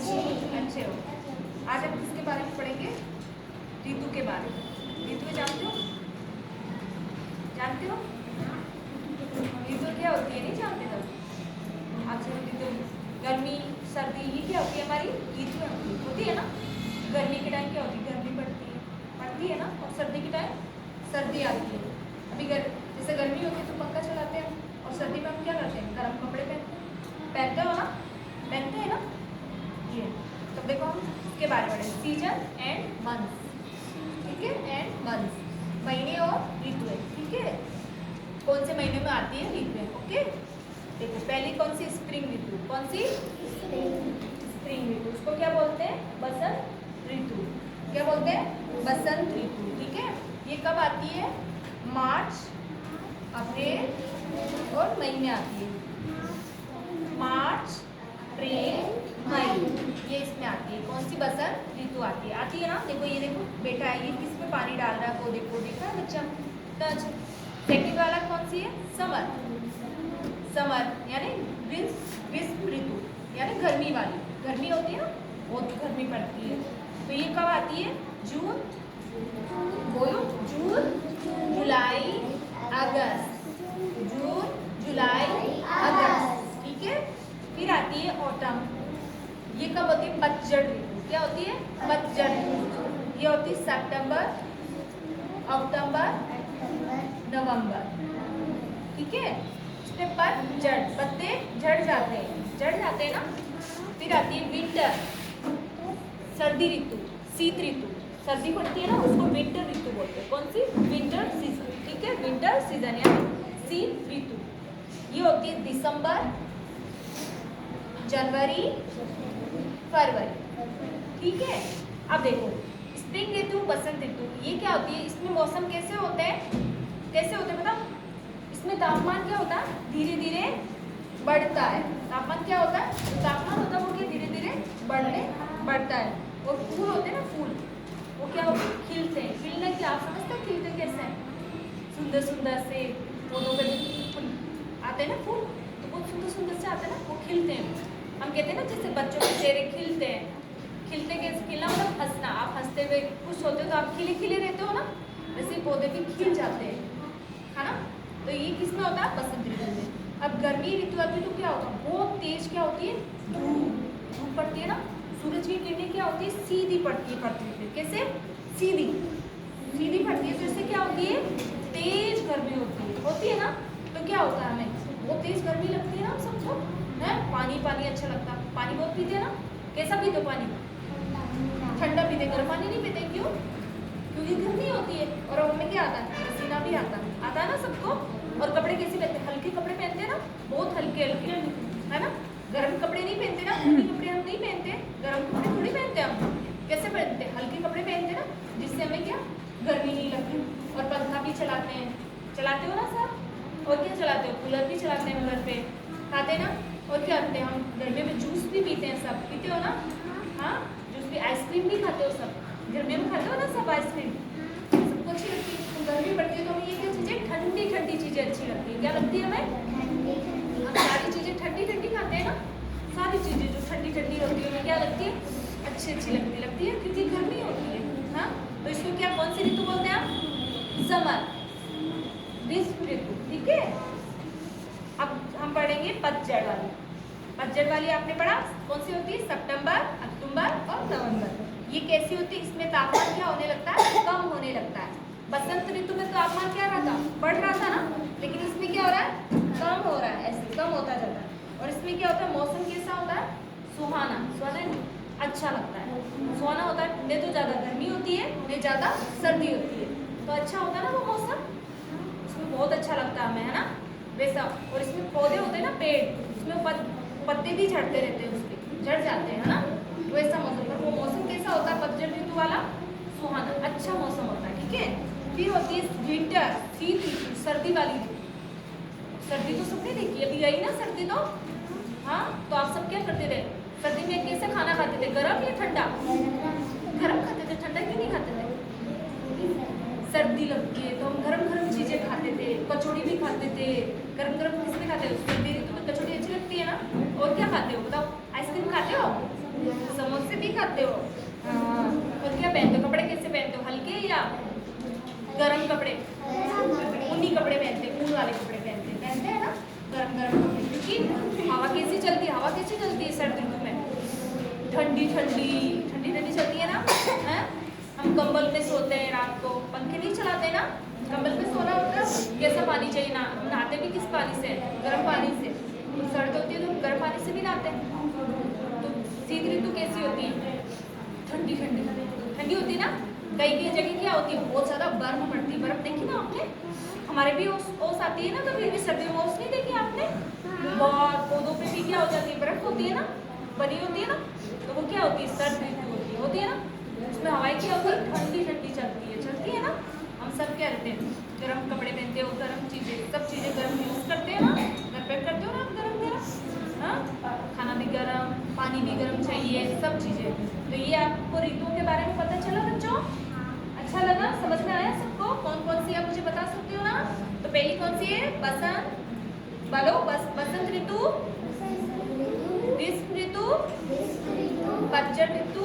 अच्छे हो। आज हम किसके बारे में पढ़ेंगे? ऋतु के बारे में। ऋतु जानते हो? जानते हो ऋतु क्या होती है? नहीं जानते तब। अच्छा, ऋतु गर्मी सर्दी ये क्या होती है? हमारी ऋतु होती है ना। गर्मी के टाइम क्या होती है? गर्मी पड़ती है ना। और सर्दी के टाइम सर्दी आती है। अभी जैसे गर्मी होती है तो पंखा चलाते हैं, और सर्दी में हम क्या करते हैं? गर्म कपड़े पहनते हो ना, पहनते हैं ना। ये तब देखो हम इसके बारे में पढ़ेंगे, सीजन एंड मंथ्स। ठीक है, एंड मंथ्स, महीने और ऋतुएं। ठीक है, कौन से महीने में आती है ऋतुएं? ओके, देखो पहली कौन सी? स्प्रिंग ऋतु। कौन सी? स्प्रिंग ऋतु। उसको क्या बोलते हैं? बसंत ऋतु। क्या बोलते हैं? बसंत ऋतु। ठीक है, ये कब आती है? मार्च, अप्रैल और मई में आती है। मार्च, अप्रैल, मई, ये इसमें आती है। कौन सी? बसंत ऋतु आती है ना। देखो ये देखो बेटा है, ये किसमें पानी डाल रहा है? पौधे को देखा है बच्चा? सेकंड वाला कौन सी है? समर। समर यानी ग्रीष्म ऋतु, यानी गर्मी वाली। गर्मी होती है ना, बहुत गर्मी पड़ती है। तो ये कब आती है? जून, बोलो, जून, जुलाई, अगस्त। जून, जुलाई, अगस्त। ठीक है, फिर आती है ऑटम। ये कब होती है? पतझड़ ऋतु। क्या होती है? पतझड़ ऋतु। ये होती है सितंबर, अक्टूबर, नवंबर। ठीक है, इसमें पतझड़, पत्ते झड़ जाते हैं ना। फिर आती है विंटर, सर्दी ऋतु, शीत ऋतु। सर्दी पड़ती है ना, उसको विंटर ऋतु बोलते हैं। कौन सी? Winter season. ठीक है, विंटर सीजन यानी शीत ऋतु। ये होती है दिसंबर, जनवरी, फरवरी। ठीक है, अब देखो स्प्रिंग ऋतु, बसंत ऋतु, ये क्या होती है? इसमें मौसम कैसे होते हैं? बताओ। इसमें तापमान क्या होता है? धीरे धीरे बढ़ता है। तापमान क्या होता है? तापमान होता है वो क्या धीरे धीरे बढ़ता है। और फूल होते हैं ना, फूल वो क्या होते हैं? खिलते हैं। खिलने की आप समझते हैं खिलते कैसे हैं? सुंदर सुंदर से पौधों पे आते हैं ना फूल, तो बहुत सुंदर सुंदर से आते हैं ना, वो खिलते हैं। हम कहते हैं ना जैसे बच्चों के चेहरे खिलते हैं। खिलते कैसे? खिलना मतलब हंसना। आप हंसते हुए खुश होते हो तो आप खिले खिले रहते हो ना, वैसे पौधे भी खिल जाते हैं, है ना। तो ये किसमें होता है? बसंत ऋतु में। अब गर्मी ऋतु आती है तो क्या होता है? बहुत तेज क्या होती है? धूप पड़ती है ना। सूरज की किरणें क्या होती है? सीधी पड़ती है पृथ्वी पे। कैसे? सीधी पड़ती है, तो इससे क्या होती है? तेज गर्मी होती है ना। तो क्या होता है? हमें बहुत तेज गर्मी लगती है ना, समझो है। पानी अच्छा लगता है। पानी बहुत पीते हैं ना। कैसा पीते हो पानी? ठंडा पीते, गर्म पानी नहीं पीते। क्यों? क्योंकि गर्मी होती है। और हमें क्या आता है? पसीना भी आता है ना सबको। और कपड़े कैसे पहनते हैं? हल्के कपड़े पहनते हैं ना, बहुत हल्के है ना। गर्म कपड़े नहीं पहनते ना, ऊनी कपड़े हम नहीं पहनते। गर्म कपड़े थोड़ी पहनते हम। कैसे पहनते हैं? हल्के कपड़े पहनते ना, जिससे हमें क्या? गर्मी नहीं लगती। और पंखा भी चलाते हो ना सब। और क्या चलाते हो? कूलर भी चलाते हैं घर पे, खाते ना। और क्या करते हैं? हम गर्मी में जूस भी पीते हैं। सब पीते हो ना? हाँ, जूस भी। आइसक्रीम भी खाते हो सब, गर्मी में खाते हो ना सब आइसक्रीम। सबको अच्छी लगती है। तो गर्मी पड़ती है तो हमें ये क्या चीज़ें? ठंडी चीज़ें अच्छी लगती है। क्या लगती है हमें? हम सारी चीज़ें ठंडी खाते हैं ना। सारी चीज़ें जो ठंडी होती है हमें क्या लगती है? अच्छी लगती है, क्योंकि गर्मी होती है। हाँ, तो इसको क्या, कौन सी ऋतु बोलते हैं आप? समर, ग्रीष्म ऋतु। ठीक है, अब हम पढ़ेंगे पतझड़ वाली आपने पढ़ा। कौन सी होती है? सितंबर, अक्टूबर और नवंबर। ये कैसी होती है? इसमें तापमान क्या होने लगता है? कम होने लगता है। बसंत ऋतु में तापमान क्या रहा था? बढ़ रहा था ना। लेकिन इसमें क्या हो रहा है? कम हो रहा है, ऐसे कम होता जाता है। और इसमें क्या होता है? मौसम कैसा होता है? सुहाना अच्छा लगता है। सुहाना होता है। न तो ज़्यादा गर्मी होती है, न ज़्यादा सर्दी होती है, तो अच्छा होता है ना वो मौसम। इसमें बहुत अच्छा लगता है हमें, है ना, वैसा। और इसमें पौधे होते हैं ना, पेड़, उसमें पत्ते भी झड़ते रहते हैं, उसके झड़ जाते हैं, है ना। वैसा मौसम, पर वो मौसम कैसा होता है? पतझड़ ऋतु वाला, सुहाना, अच्छा मौसम होता है। ठीक है, फिर होती है विंटर, शीत ऋतु, सर्दी वाली ऋतु। सर्दी तो सबने देखी, अभी गई ना सर्दी तो। हाँ, तो आप सब क्या करते थे सर्दी में? कैसे खाना खाते थे? गरम या ठंडा? गरम खाते थे। ठंडा क्यों नहीं खाते थे? सर्दी लगती है तो हम गरम चीजें खाते थे। कचौड़ी भी खाते थे। गरम किसमें खाते हो? सर्दी ऋतु में कचौड़ी अच्छी लगती है ना। और क्या खाते हो बताओ? आइसक्रीम खाते हो? समोसे भी खाते हो? हाँ। और क्या पहनते हो? कपड़े कैसे पहनते हो? हल्के या गरम कपड़े? ऊनी कपड़े पहनते हैं, ऊन वाले कपड़े पहनते हैं ना, गरम गरम कपड़े, क्योंकि हवा कैसी चलती है? हवा कैसी चलती है सर्दी ऋतु में? ठंडी ठंडी ठंडी ठंडी चलती है ना, हैं? हम कंबल में सोते हैं रात को, पंखे नहीं चलाते ना, कंबल में सोना होता है। कैसा पानी चाहिए ना, हम नहाते भी किस पानी से? गर्म पानी से। तो सर्द होती है तो हम गर्म पानी से भी नहाते हैं। तो शीत ऋतु कैसी होती है? ठंडी ठंडी ठंडी होती है ना। कई कई जगह क्या होती है, बहुत ज्यादा बर्फ पड़ती है। बर्फ देखी ना आपने? हमारे भी ओस आती है ना, कभी भी सर्दियों में ओस नहीं देखी आपने? बहुत पौधों पे भी क्या हो जाती है, बर्फ होती है ना, बनी होती है ना। तो वो क्या होती है, सर्द ऋतु होती है ना। उसमें हवाएं क्या होती है, ठंडी ठंडी चलती है ना। हम सब क्या रहते हैं, गर्म कपड़े पहनते हो, गर्म चीजें, सब चीजें गर्म यूज करते हैं ना, घर पे करते हो ना आप गर्म गरम, हाँ? खाना भी गर्म, पानी भी गर्म चाहिए, सब चीजें। तो ये आपको ऋतुओं के बारे में पता चला बच्चों? अच्छा लगा? समझ में आया सबको? कौन कौन सी आप मुझे बता सकते हो ना? तो पहली कौन सी है? बसंत, बोलो बसंत ऋतु, ग्रीष्म ऋतु, पतझड़ ऋतु,